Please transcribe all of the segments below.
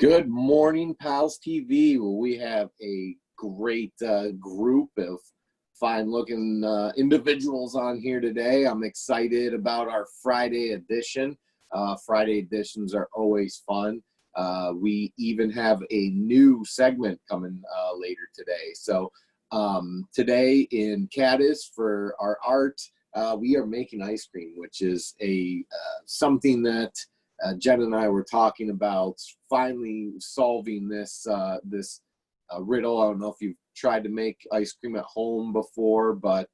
Good morning, PALS TV. Well, we have a great group of fine-looking individuals on here today. I'm excited about our Friday edition. Friday editions are always fun. We even have a new segment coming later today. So today in Caddis for our art, we are making ice cream, which is something that Jen and I were talking about finally solving this riddle. I don't know if you've tried to make ice cream at home before, but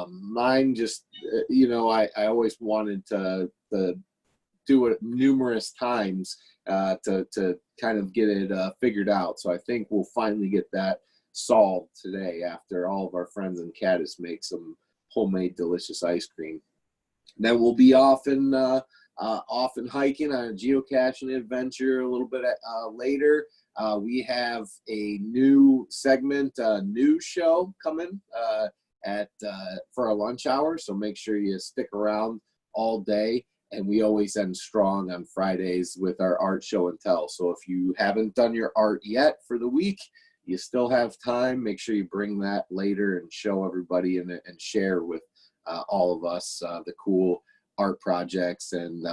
mine just, I always wanted to do it numerous times to kind of get it figured out. So I think we'll finally get that solved today after all of our friends in Caddis make some homemade delicious ice cream. Then we'll be off and hiking on a geocaching adventure a little bit later. We have a new segment, news show coming for our lunch hour, so make sure you stick around all day. And we always end strong on Fridays with our art show and tell. So if you haven't done your art yet for the week, you still have time. Make sure you bring that later and show everybody and share with all of us the cool art projects and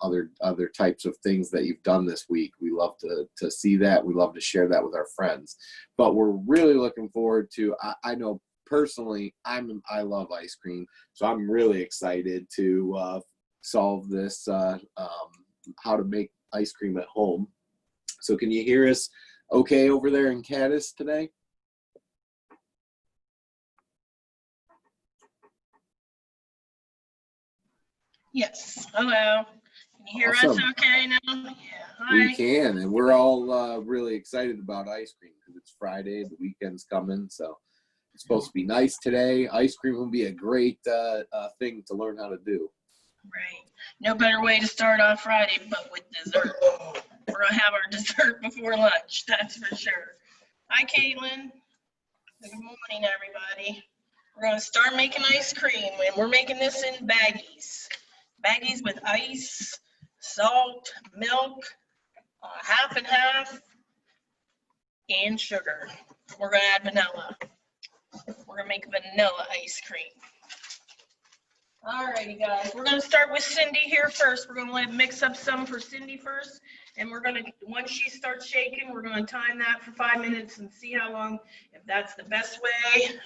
other types of things that you've done this week. We love to see that. We love to share that with our friends. But we're really looking forward to, I know personally, I love ice cream, so I'm really excited to solve this, how to make ice cream at home. So can you hear us okay over there in Caddis today? Yes. Hello. Can you hear Awesome. us okay now? Yeah. Hi. We can, and we're all really excited about ice cream because it's Friday, the weekend's coming, so it's supposed to be nice today. Ice cream will be a great thing to learn how to do. Right. No better way to start on Friday but with dessert. We're going to have our dessert before lunch, that's for sure. Hi, Caitlin. Good morning, everybody. We're going to start making ice cream, and we're making this in baggies. Baggies with ice, salt, milk, half and half, and sugar. We're going to add vanilla. We're going to make vanilla ice cream. Alrighty, guys. We're going to start with Cindy here first. We're going to let it mix up some for Cindy first. And we're going to, once she starts shaking, we're going to time that for 5 minutes and see how long, if that's the best way.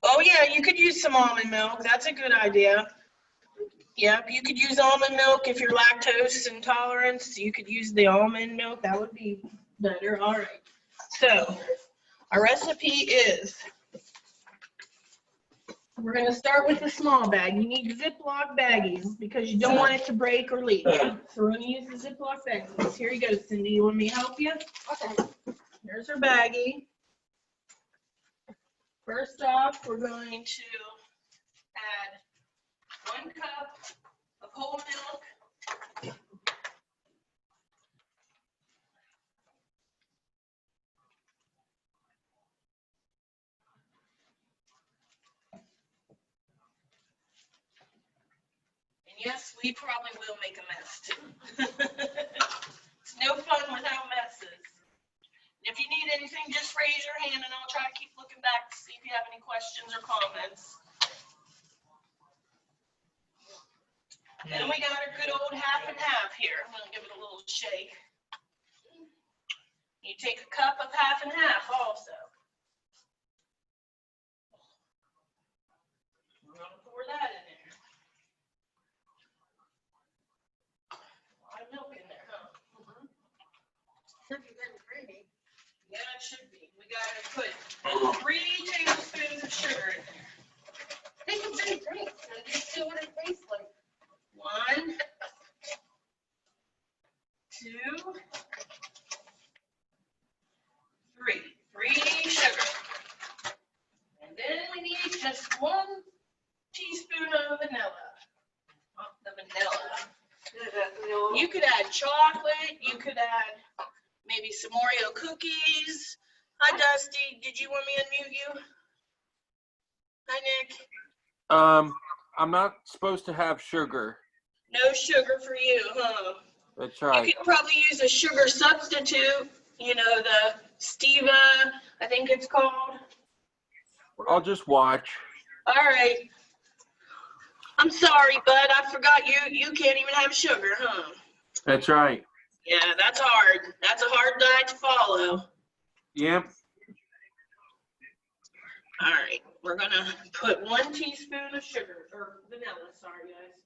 Oh, yeah, you could use some almond milk. That's a good idea. Yep, you could use almond milk if you're lactose intolerant. You could use the almond milk. That would be better. All right. So our recipe is, we're going to start with the small bag. You need Ziploc baggies because you don't want it to break or leak. So we're going to use the Ziploc baggies. Here you go, Cindy. You want me to help you? Okay. Here's our baggie. First off, we're going to add 1 cup of whole milk. And yes, we probably will make a mess too. It's no fun without messes. If you need anything, just raise your hand and I'll try to keep looking back to see if you have any questions or comments. Then we got our good old half and half here. I'm going to give it a little shake. You take a cup of half and half also. We're going to pour that in there. A lot of milk in there, huh? Should be very pretty. Yeah, it should be. We got to put 3 tablespoons of sugar in there. I think it's very great. Let's see what it tastes like. 1, 2, 3. 3 sugar. And then we need just 1 teaspoon of vanilla. The vanilla. You could add chocolate. You could add maybe some Oreo cookies. Hi, Dusty. Did you want me to unmute you? Hi, Nick. I'm not supposed to have sugar. No sugar for you, huh? That's You right. could probably use a sugar substitute, you know, the stevia, I think it's called. I'll just watch. All right. I'm sorry, bud. I forgot you can't even have sugar, huh? That's right. Yeah, that's hard. That's a hard diet to follow. Yep. All right. We're going to put 1 teaspoon of sugar, or vanilla, sorry, guys.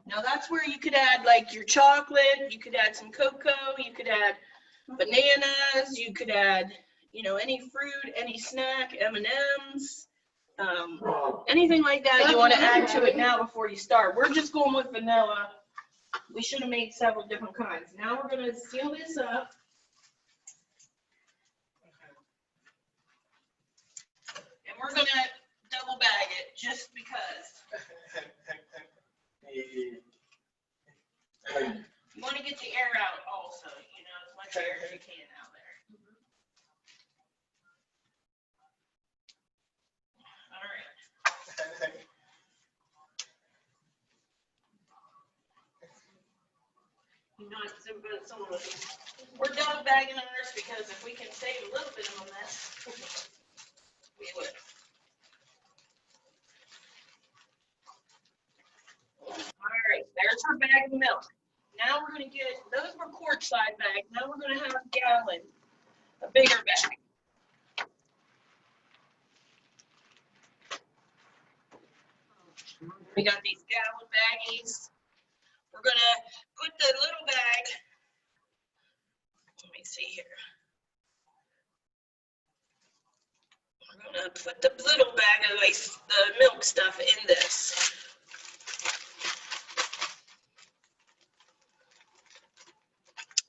Now that's where you could add like your chocolate, you could add some cocoa, you could add bananas, you could add, you know, any fruit, any snack, M&Ms, anything like that you want to add to it now before you start. We're just going with vanilla. We should have made several different kinds. Now we're going to seal this up. And we're going to double bag it just because. You want to get the air out also, you know, as much air as you can out there. All right. You know, we're double bagging ours because if we can save a little bit of a mess, we would. All right, there's our bag of milk. Now we're going to get, those were quart size bags. Now we're going to have a gallon, a bigger bag. We got these gallon baggies. We're going to put the little bag, let me see here. We're going to put the little bag of the milk stuff in this.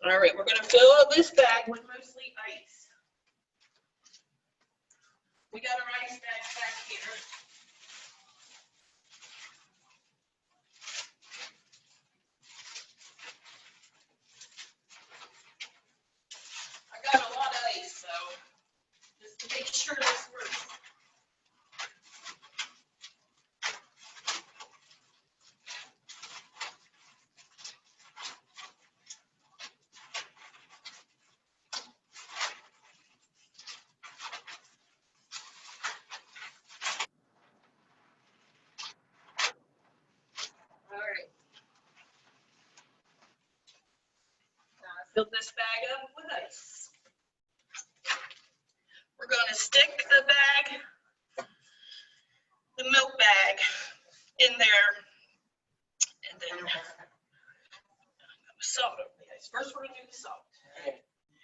All right, we're going to fill up this bag with mostly ice. We got our ice bags back here. I got a lot of ice, so just to make sure this works. All right. Now I filled this bag up with ice. We're going to stick the bag, the milk bag, in there, and then salt over the ice. First, we're going to do the salt.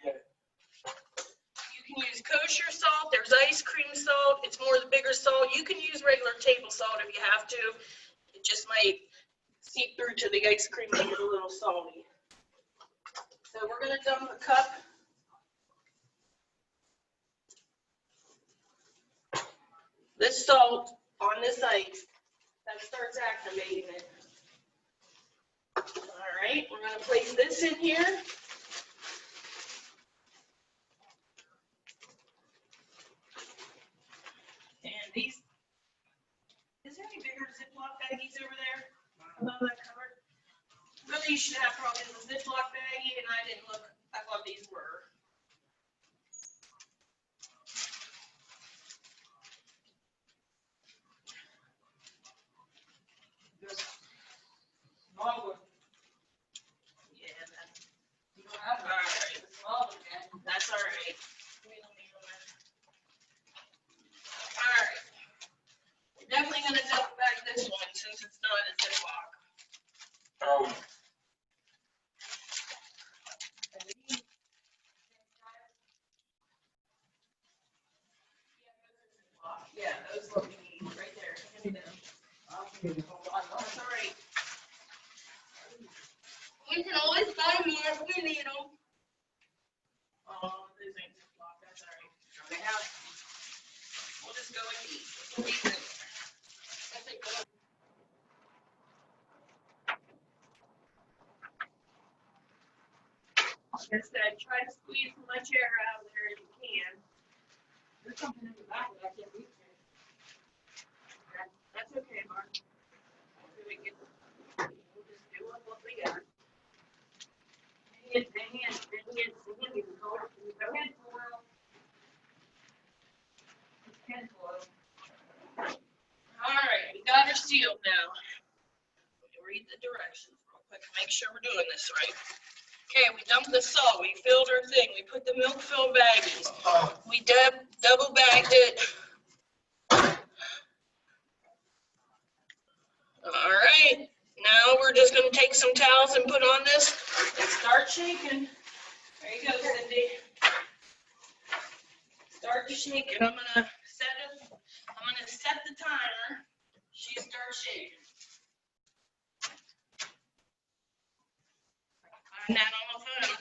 You can use kosher salt. There's ice cream salt. It's more the bigger salt. You can use regular table salt if you have to. It just might seep through to the ice cream and get a little salty. So we're going to dump a cup. This salt on this ice, that starts activating it. All right, we're going to place this in here. And these, is there any bigger Ziploc baggies over there above that cupboard? Really, you should have probably the Ziploc baggie, and I didn't look. I thought these were. Yeah, that's all right. That's all right. All right. We're definitely going to double bag this one since it's not a Ziploc. Oh. Yeah, those are what we need right there. Hand me them. That's all right. We can always buy more if we need them. Oh, these ain't Ziploc. That's all right. They have. We'll just go with these. These in there. I think those. Like I said, try to squeeze as much air out of there as you can. There's something in the back that I can't reach. That's okay, Mark. We'll just do it. the directions real quick and make sure we're doing this right. Okay, we dumped the salt, we filled our thing, we put the milk filled baggies, we double bagged it. All right, now we're just gonna take some towels and put on this and start shaking. There you go, Cindy. Start shaking. I'm gonna set the timer. She starts shaking. Find that on my phone.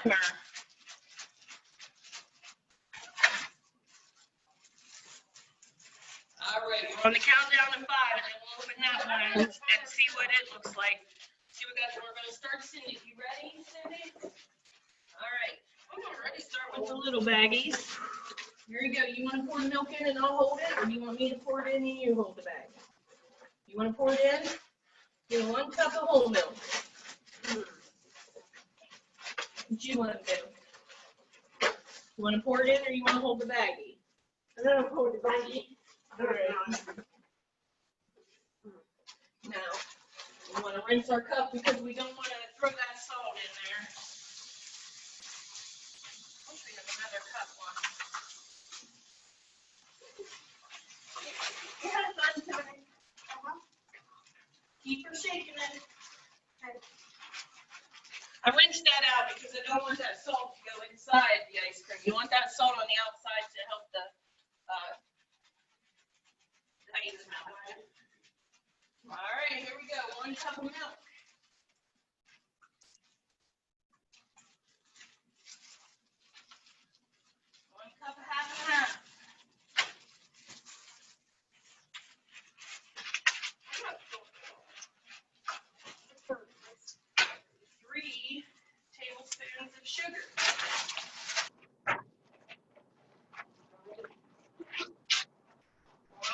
Timer. All right, we're on the countdown to 5, and then we'll open that one and see what it looks like. See what we're gonna start, Cindy. You ready, Cindy? All right. I'm already start with the little baggies. Here you go. You want to pour the milk in and I'll hold it, or do you want me to pour it in and you hold the bag? You want to pour it in? Get 1 cup of whole milk. What you want to do? You want to pour it in or you want to hold the baggie? I'm gonna hold the baggie. All right. Now, we want to rinse our cup because we don't want to throw that salt in there. I wish we had another cup one. We had fun tonight. Keep her shaking it. I rinsed that out because I don't want that salt to go inside the ice cream. You want that salt on the outside to help the ice melt. All right, here we go. 1 cup of milk. 1 cup of half and half. Three tablespoons of sugar.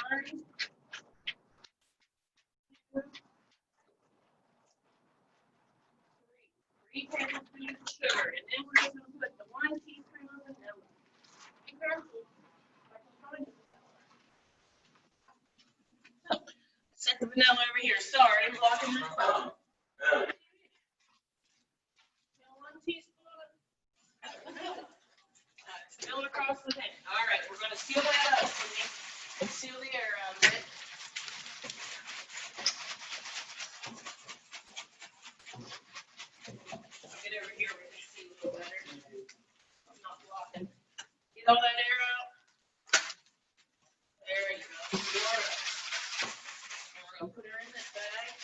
One. 3 tablespoons of sugar, and then we're just going to put the 1 teaspoon of vanilla. Be careful. So, set the vanilla over here. Sorry, I'm blocking my phone. 1 teaspoon of vanilla. Spill it across the thing. All right, we're going to seal that up, Cindy, and seal the air out of it. Get over here where you see a little better. I'm not blocking. Get all that air out. There you go. All right. And we're going to put her in this bag.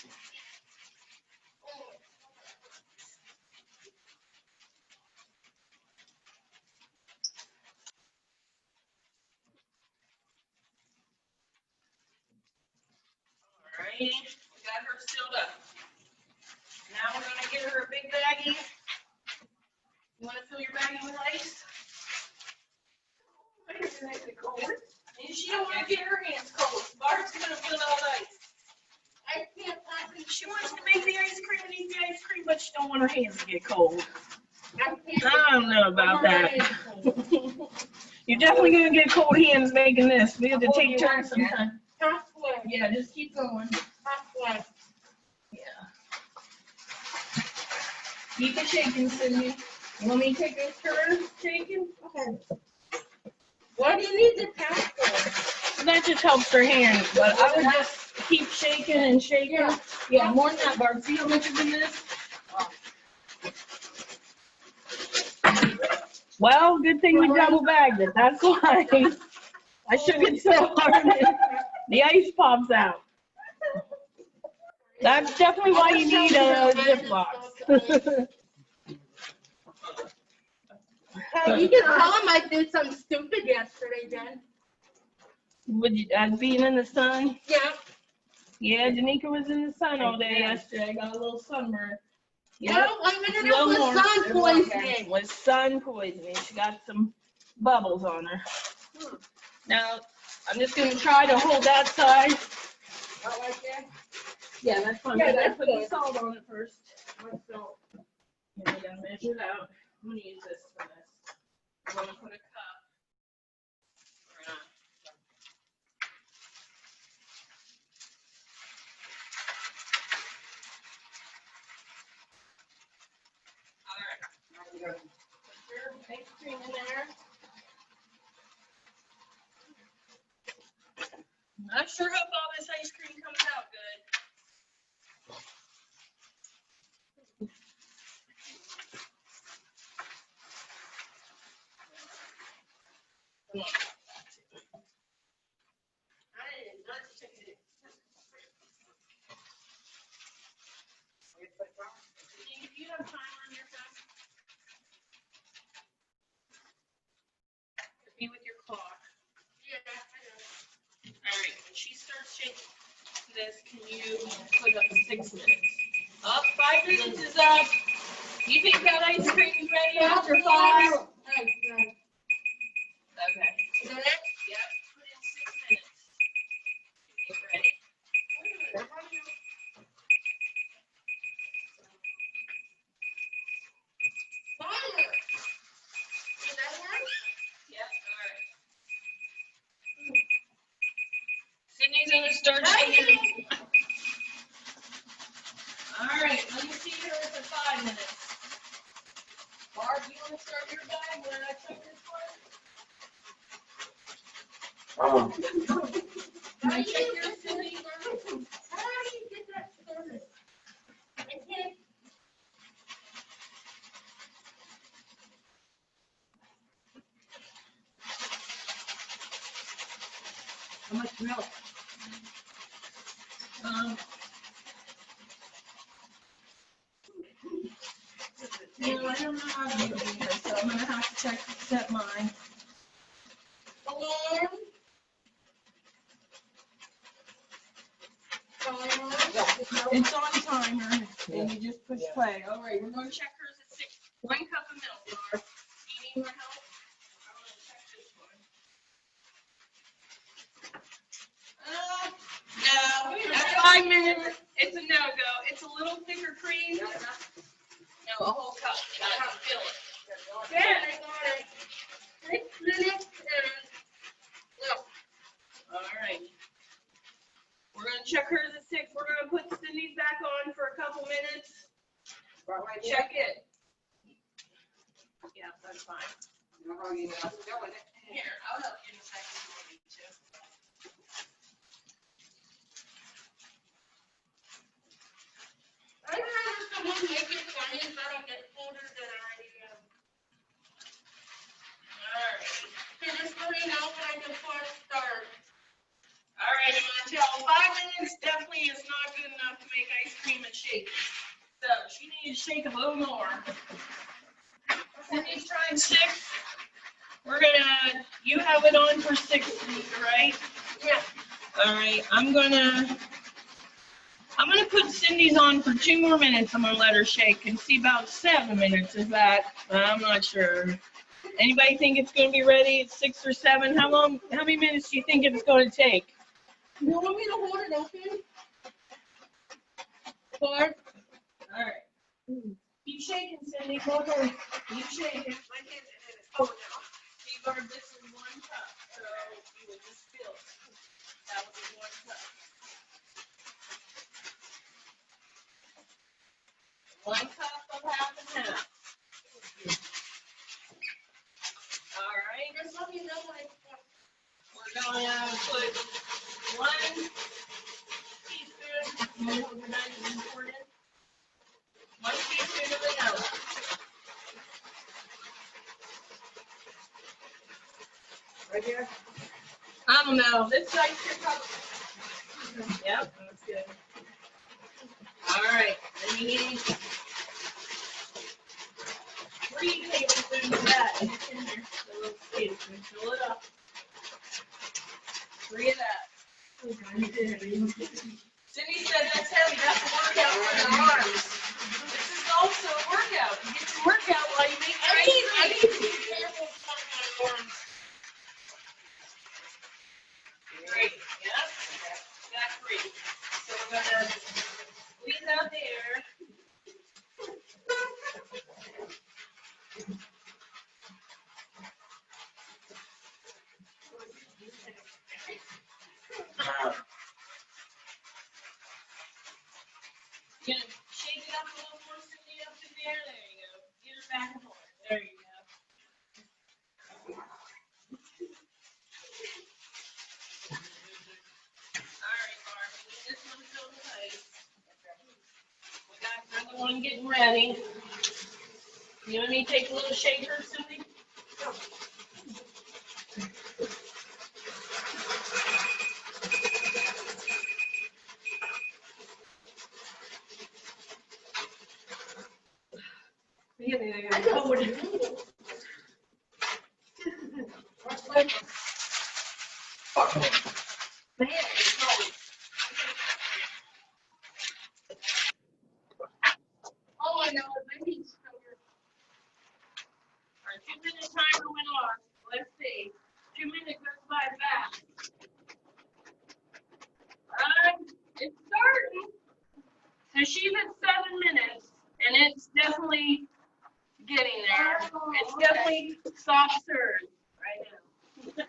All right. We got her sealed up. Now we're going to get her a big baggie. You want to fill your baggie with ice? And she don't want to get her hands cold. Bart's going to fill out ice. I can't possibly. She wants to make the ice cream and eat the ice cream, but she don't want her hands to get cold. I I don't know about that. You're definitely going to get cold hands making this. We have to take turns sometime. Halfway. Yeah, just keep going. Halfway. Yeah. Keep it shaking, Cindy. You want me to take a turn shaking? Okay. What do you need the towel for? That just helps her hands, but I would just keep shaking and shaking. Yeah, more than that, Barb. See how much is in this? Well, good thing we double bagged it. That's why I shook it so hard the ice pops out. That's definitely why you need a Ziploc. Hey, you can tell him I did something stupid yesterday, Jen. Would you, being in the sun? Yeah. Yeah, Danica was in the sun all day yesterday. I got a little sunburn. Well, I ended up with sun poisoning. Was sun poisoning. She got some bubbles on her. Now, I'm just going to try to hold that side. Oh, right there? Yeah, that's fine. Yeah, I gotta that's put good. the salt on it first. What salt? Yeah, I gotta measure it out. I'm gonna use this for this. I'm gonna put a cup. I sure hope all this ice cream comes out good. Come on. Do you have time on your phone? Be with your clock. All right, when she starts shaking this, can you put up 6 minutes? Up, 5 minutes is up. You think that ice cream is ready after 5? Okay. Is that it? Yep, put in 6 minutes. Get ready. Fire. Is that one? Yep, all right. Sydney's gonna start shaking. All right, let me see her for 5 minutes. Barb, you wanna start your bag when I check this one? Can I check your Sydney? How do you get that started? I can't. How much milk? No, I don't know how to do it either, so I'm gonna have to set mine. Alarm. It's on timer, and you just push play. All right, we're gonna check hers at 6. 1 cup of milk, Barb. Do you need more help? I wanna check this one. No, at 5 minutes, it's a no-go. It's a little thicker cream. No, a whole cup. You gotta fill it. Yeah, I got it. 6 minutes and, no. All right. We're gonna check hers at 6. We're gonna put Cindy's back on for a couple minutes. Check it. Yeah, that's fine. Here, I'll help you in a second if you need to. I don't know if someone make it funny so I don't get colder than I already am. All right. So just let me know when I can start. All right, I'm gonna tell 5 minutes definitely is not good enough to make ice cream and shake. So she needs to shake a little more. Cindy's trying 6. We're gonna, you have it on for 6, right? Yeah. All right, I'm gonna put Cindy's on for 2 more minutes. I'm gonna let her shake and see about 7 minutes. Is that? I'm not sure. Anybody think it's gonna be ready at 6 or 7? How many minutes do you think it's gonna take? You want me to hold it open? Or? All right. Keep shaking, Cindy. Keep shaking. Oh, no. See, Barb, this is 1 cup, so you would just fill it. That would be 1 cup. 1 cup of half and half. All right. Just let me know when it's done. We're gonna put 1 teaspoon. You want to put that in for it? 1 teaspoon of vanilla. Right here? I don't know. This ice cream probably. Yep, that's good. All right. Then you need 3 tablespoons of that. It's in there. The little tablespoon. Fill it up. 3 of that. Cindy said that's heavy. That's a workout for the arms. This is also a workout. You get your workout while you make your ice I cream. need to be careful with my arms. Great. Yep. Got 3. So we're gonna squeeze out the air. You're gonna shake it up a little more, Cindy, up in there. There you go. Get her back and forth. There you go. ready. You want me to take a little shaker, Cindy? All I know is I need sugar. Our 2-minute timer went off. Let's see. 2 minutes goes by fast. It's starting. So she's at 7 minutes, and it's definitely getting there. It's definitely soft serve right now.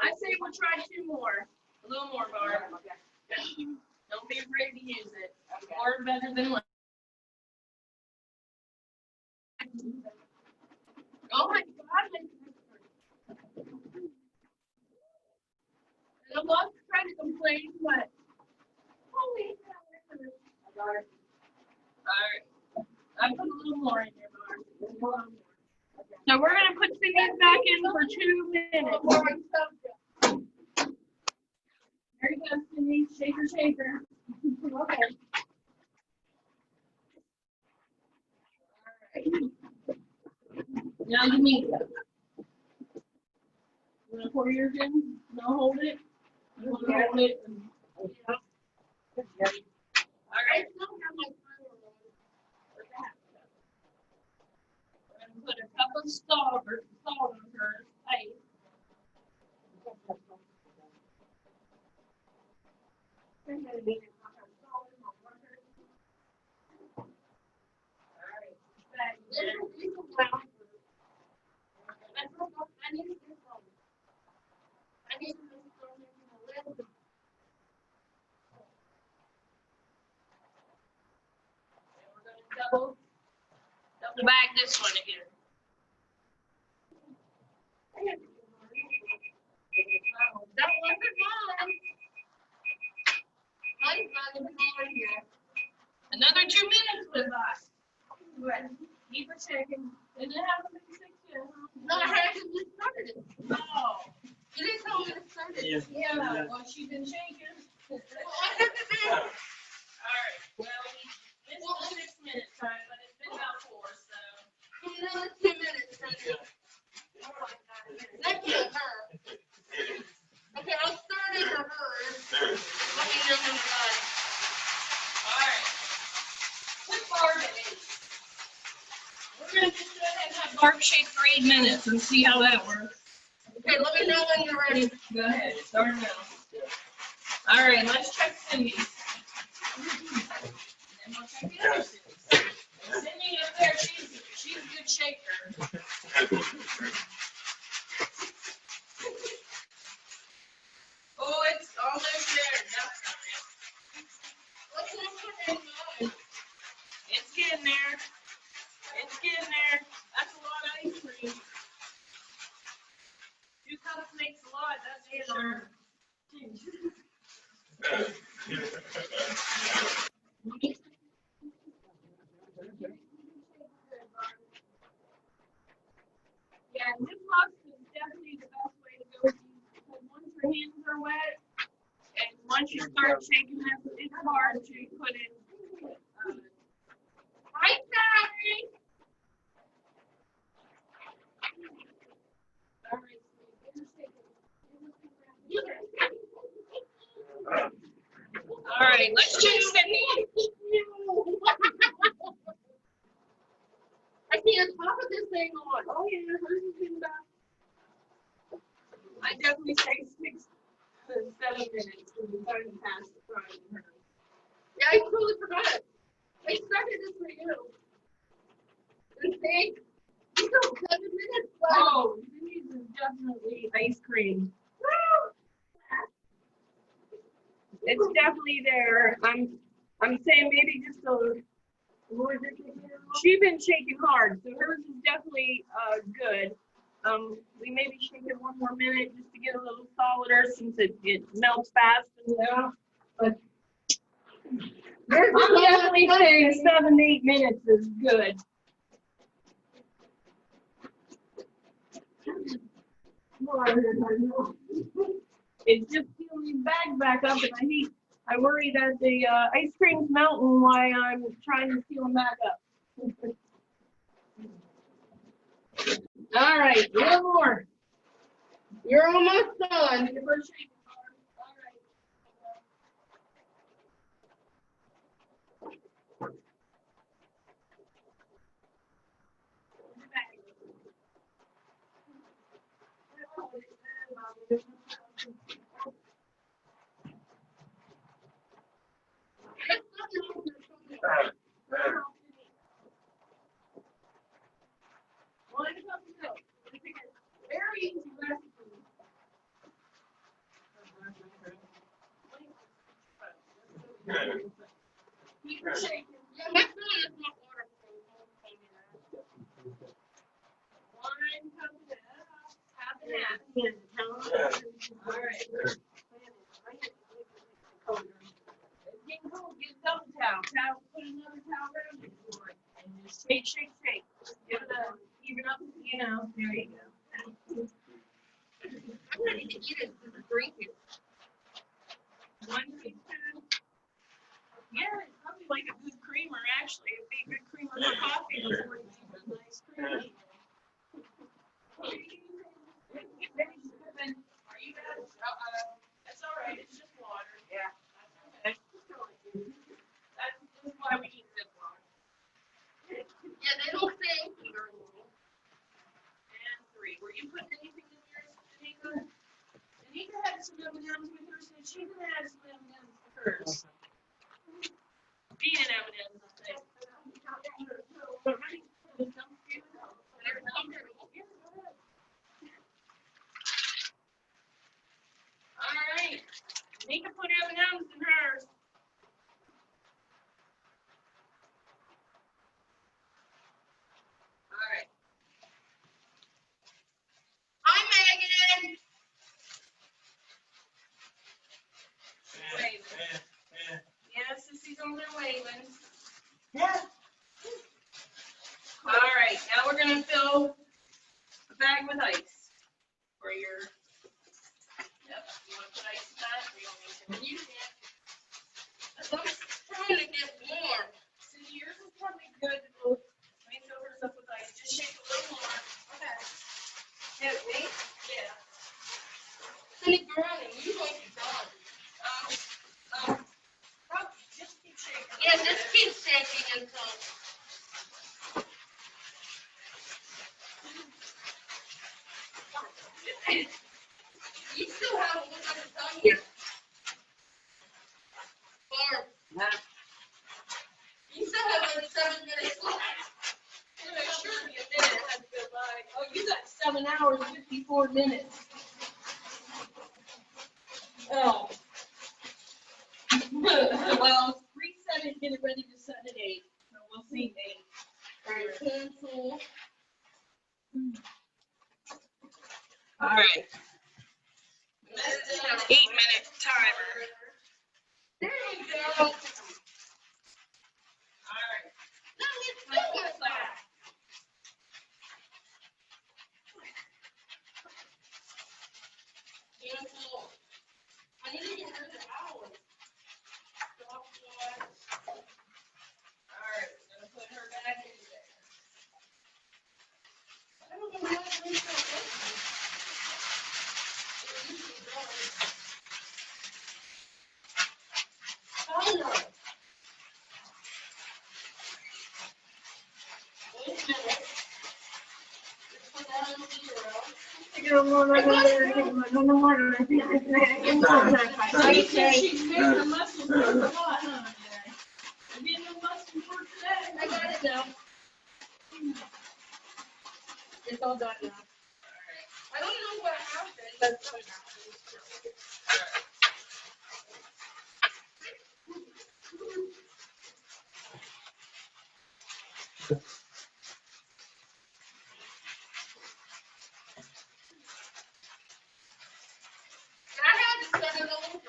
I say we'll try 2 more. A little more, Barb. Don't be afraid to use it. More better than less. Oh my God. And I'm not trying to complain, but holy cow. All right. I put a little more in there, Barb. So we're gonna put Cindy back in for 2 minutes. There you go, Cindy. Shaker, shaker. Okay. Now you need it. You want to pour yours in? No, hold it. You want to hold it? All right. We're going to put a cup of salt on her plate. Double back this one again. That wasn't mine. Mine's not even on here. Another 2 minutes went by. Keep it shaking. Did it have a big stick yet? No, I haven't just started it. Oh. You didn't tell me to start it. Yeah, well, she's been shaking. All right, well, this was 6 minutes time, but it's been about 4, so. Another 2 minutes. Next to her. Okay, I'll start it for her. Let me know when you're done. All right. Put Barb in it. We're gonna just go ahead and have Barb shake for 8 minutes and see how that works. Okay, let me know when you're ready. Go ahead, start now. All right, let's check Cindy. And we'll check the other Cindy. Cindy up there, she's a good shaker. Oh, it's almost there. Definitely. What's this one in mine? It's getting there. It's getting there. That's a lot of ice cream. 2 cups makes a lot, that's for sure. Yeah, lip gloss is definitely the best way to go because once your hands are wet and once you start shaking them, it's hard to put in. Hi, Sally. All right, let's check Cindy. I see the top of this thing on. Oh, yeah, hers is in back. I definitely say 6 to 7 minutes because we're starting to pass the front of her. Yeah, I totally forgot. I started this for you. And see, you got 7 minutes left. Oh, these is definitely ice cream. It's definitely there. I'm saying maybe just a. She's been shaking hard, so hers is definitely good. We maybe shake it 1 more minute just to get a little solider since it melts fast and yeah. But I'm definitely saying 7 to 8 minutes is good. It's just peeling these bags back up, and I worry that the ice cream's melting while I'm trying to peel them back up. All right, one more. You're almost done. Your first shake. All right. Very easy recipe. Keep her shaking. Yeah, my food is not waterproof. One cup of that, half and half. All right. Get cold, get double towel. Put another towel around it for it. And just shake, shake, shake. Give it a, even up, you know, there you go. I'm ready to eat it with a drink here. 1 teaspoon. Yeah, it's probably like a good creamer, actually. It'd be a good creamer for coffee before you make a nice cream. Are you guys? That's all right. It's just water. Yeah. That's okay. That's why we eat this water. Yeah, they don't say very little. And 3. Were you putting anything in yours, Danica? Danica had some M&Ms with her, so she can add some M&Ms with hers. Being M&Ms, I think. All right. Danica put M&Ms in hers. All right. Hi, Megan. Waving. Yeah, Sissy's on there waving. Yeah. All right, now we're gonna fill the bag with ice for your. Yep. You want to put ice in that, or you don't need to? You can. I'm trying to get warm. Sissy, yours is probably good. Let me fill hers up with ice. Just shake a little more. Okay. Yeah, me? Yeah. Honey, girl, you might be done. Just keep shaking. Yeah, just keep shaking until. You still have a little bit of time here. Barb. You still have like 7 minutes left. Yeah, sure, a minute had to go by. Oh, you got 7 hours and 54 minutes. Oh. Well, reset it, get it ready to set at 8. So we'll see 8. All right, cancel. All right. 8-minute timer. There you go. All right. No, it's still with that. Cancel. I need to get rid of the hours. Stop one. All right, I'm gonna put her back in there. I don't know how to make that work. Oh no. Wait a minute. Just put that on 0. I don't know what I think. She's making a mushroom for a lot, huh? I'm getting a mushroom for today. I got it now. It's all done now. I don't know what happened, but something happened. I had to set it over.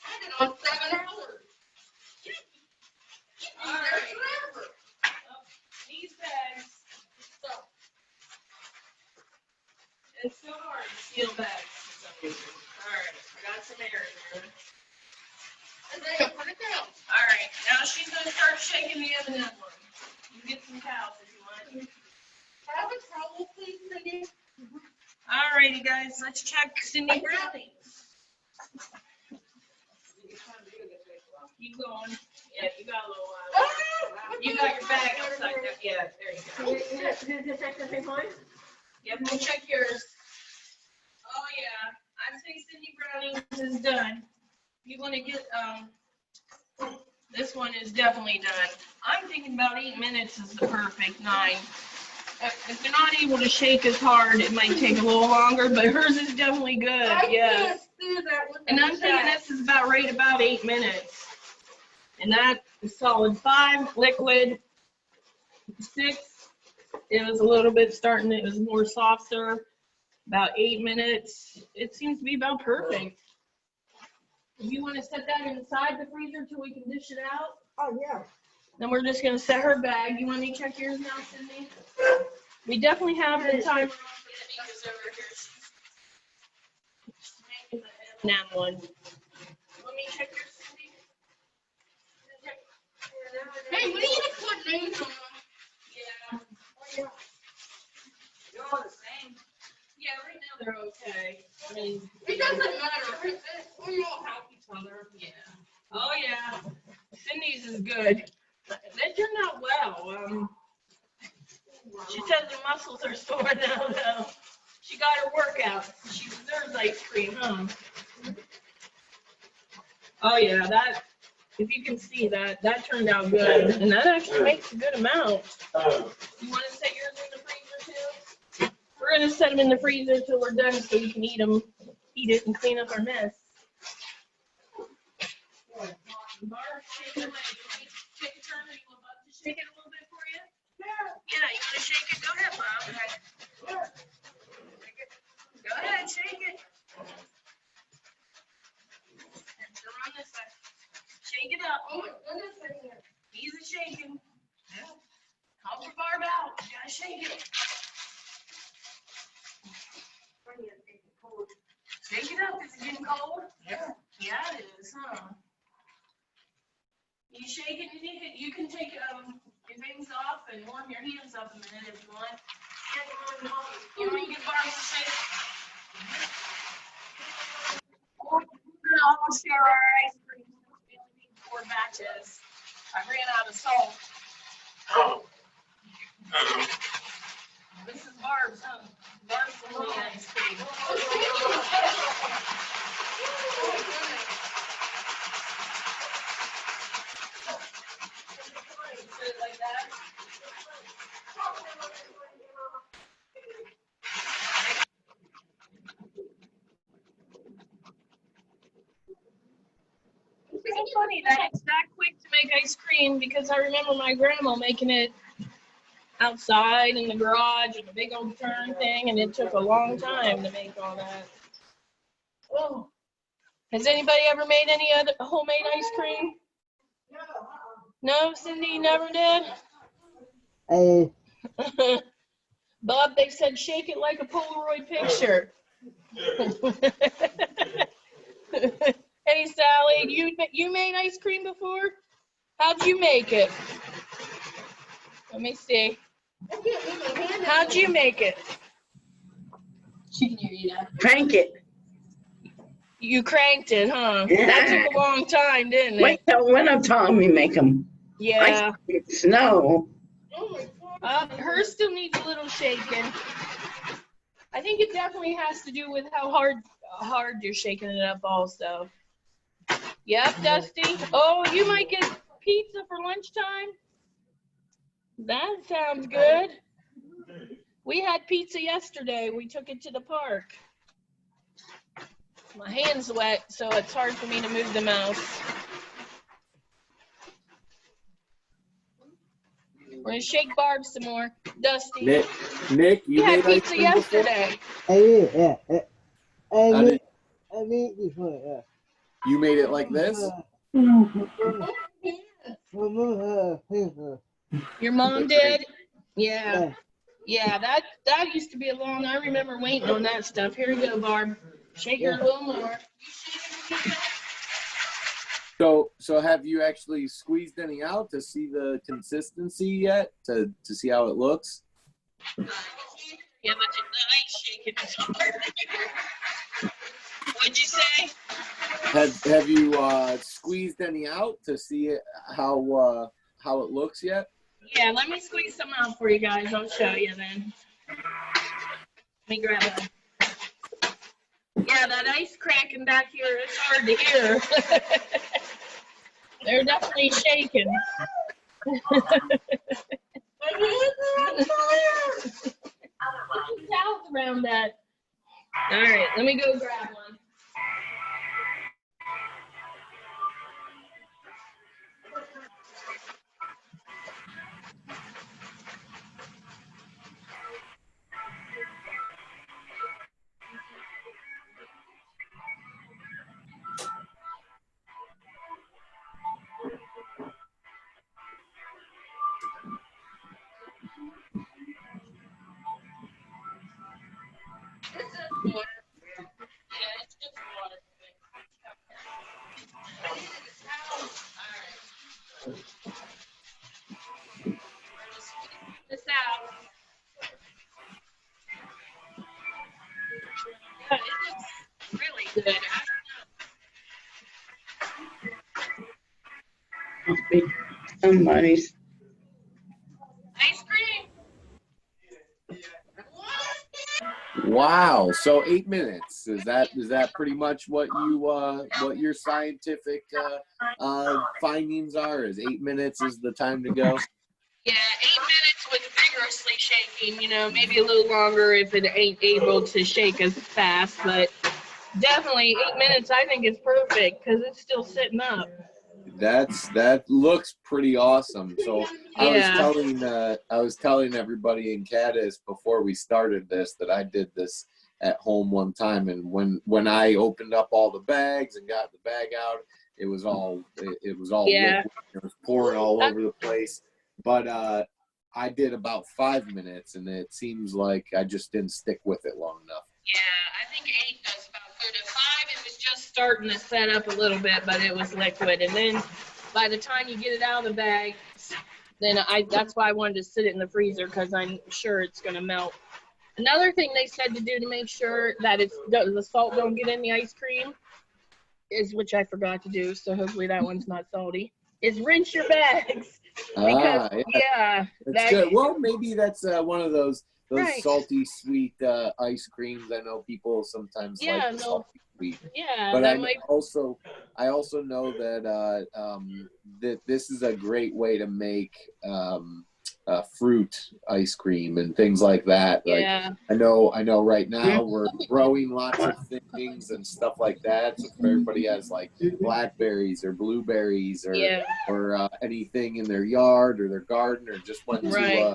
I had it on 7 hours. right, I got some air in there. Put it down. All right, now she's gonna start shaking the M&M one. You get some cows if you want. Have a towel, please, Cindy. All righty, guys, let's check Cindy Brownie. Keep going. Yeah, you got a little while. You got your bag outside there. Yeah, there you go. Did you check the same one? Yep, we'll check yours. Oh, yeah, I'd say Cindy Browning's is done. You wanna get, this one is definitely done. I'm thinking about 8 minutes is the perfect 9. If they're not able to shake as hard, it might take a little longer, but hers is definitely good, I yeah. can't see that with And the I'm thinking check. this is about right about 8 minutes. And that is solid 5, liquid 6. It was a little bit starting, it was more softer, about 8 minutes. It seems to be about perfect. If you want to set that inside the freezer till we can dish it out, Oh, yeah. then we're just gonna set her bag. You want me to check yours now, Cindy? We definitely have the timer on for Cindy's over here. That one. Let me check yours, Cindy. Hey, we need to put names on them. Yeah. They're all the same. Yeah, right now they're okay. I mean, It doesn't matter. We all help each other. yeah. Oh, yeah. Cindy's is good. They turned out well. She says her muscles are sore now, though. She got her workout. She deserves ice cream, huh? Oh, yeah, that, if you can see that, that turned out good. And that actually makes a good amount. You want to set yours in the freezer, too? We're going to set them in the freezer till we're done so we can eat them, eat it, and clean up our mess. Barb, shake it away. Take a turn. You want Bob to shake it a little bit for you? Yeah, you want to shake it? Go ahead, Bob. Go ahead, shake it. And still on this side. Shake it up. Oh, my goodness. I can't. Easy shaking. Help your Barb out. You gotta shake it. Shake it up. Is it getting cold? Yeah. Yeah, it is, huh? You shake it, you can take your things off and warm your hands up a minute if you want. You want to get Barb to shake? We're gonna all share our ice cream. We only need 4 batches. I ran out of salt. This is Barb's, huh? Barb's the little ice cream. Put it like that. It's so funny that it's that quick to make ice cream because I remember my grandma making it outside in the garage in a big old turn thing, and it took a long time to make all that. Oh, has anybody ever made any other homemade ice cream? No, Cindy never did. Bob, they said shake it like a Polaroid picture. Hey, Sally, you made ice cream before? How'd you make it? Let me see. How'd you make it? She can hear you now. Crank it. You cranked it, huh? Yeah. That took a long time, didn't it? Wait till wintertime we make them. Yeah. Snow. Hers still needs a little shaking. I think it definitely has to do with how hard you're shaking it up also. Yep, Dusty. Oh, you might get pizza for lunchtime? That sounds good. We had pizza yesterday. We took it to the park. My hand's wet, so it's hard for me to move the mouse. We're gonna shake Barb some more. Dusty. Nick, We you had made ice pizza cream before? yesterday. I made before, yeah. You made it like this? Your mom did? Yeah. Yeah, that used to be a long, I remember waiting on that stuff. Here you go, Barb. Shake her a little more. So have you actually squeezed any out to see the consistency yet? To see how it looks? Yeah, but the ice shaking is hard. What'd you say? Have you squeezed any out to see it, how it looks yet? Yeah, let me squeeze some out for you guys. I'll show you then. Let me grab a. Yeah, that ice cracking back here, it's hard to hear. They're definitely shaking. Towels around that. All right, let me go grab one. Water. Yeah, it's just water. This out. Yeah, it looks really good. Must be somebody's. Ice cream. Wow. So 8 minutes. Is that pretty much what your scientific findings are? Is 8 minutes is the time to go? Yeah, 8 minutes with vigorously shaking, maybe a little longer if it ain't able to shake as fast, but definitely 8 minutes I think is perfect because it's still sitting up. That looks pretty awesome. So Yeah. I was telling everybody in Caddis before we started this that I did this at home one time, and when I opened up all the bags and got the bag out, it was all Yeah. liquid. It was pouring all over the place. But I did about 5 minutes, and it seems like I just didn't stick with it long enough. Yeah, I think 8 does about good. At 5, it was just starting to set up a little bit, but it was liquid. And then by the time you get it out of the bag, then that's why I wanted to sit it in the freezer because I'm sure it's going to melt. Another thing they said to do to make sure that the salt don't get in the ice cream is, which I forgot to do, so hopefully that one's not salty, is rinse your bags. Because, yeah. That's good. Well, maybe that's one of those Right. salty sweet ice creams. I know people sometimes like the salty sweet. Yeah, But that I might. also know that that this is a great way to make fruit ice cream and things like that. Yeah. Like I know right now we're growing lots of things and stuff like that. So if everybody has like blackberries or blueberries or anything in their yard or their garden or just went to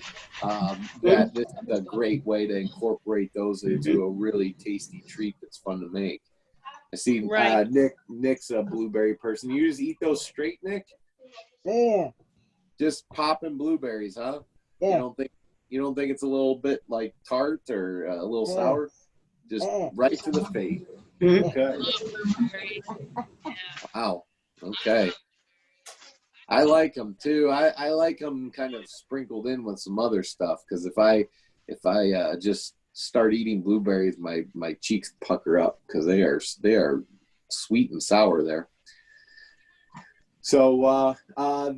that this is a great way to incorporate those into a really tasty treat that's fun to make. I see Nick's a blueberry person. You just eat those straight, Nick? Yeah. Just popping blueberries, huh? Yeah. You don't think it's a little bit like tart or a little sour? Just right to the face. Okay. Wow. Okay. I like them too. I like them kind of sprinkled in with some other stuff because if I just start eating blueberries, my cheeks pucker up because they are sweet and sour there. So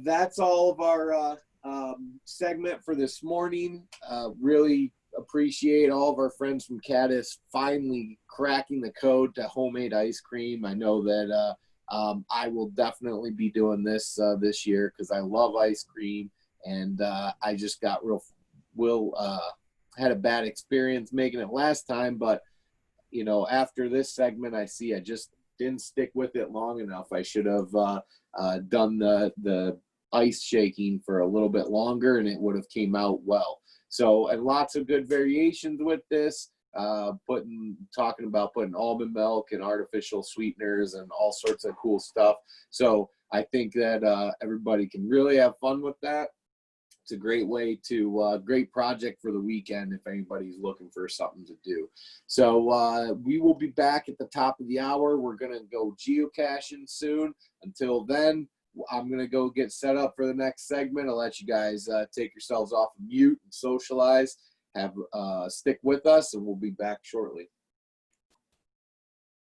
that's all of our segment for this morning. Really appreciate all of our friends from Caddis finally cracking the code to homemade ice cream. I know that I will definitely be doing this this year because I love ice cream, and I just got had a bad experience making it last time, but after this segment, I see I just didn't stick with it long enough. I should have done the ice shaking for a little bit longer, and it would have came out well. So, and lots of good variations with this. Talking about putting almond milk and artificial sweeteners and all sorts of cool stuff. So I think that everybody can really have fun with that. It's a great way to great project for the weekend if anybody's looking for something to do. So we will be back at the top of the hour. We're gonna go geocaching soon. Until then, I'm gonna go get set up for the next segment. I'll let you guys take yourselves off of mute and socialize. Have stick with us, and we'll be back shortly.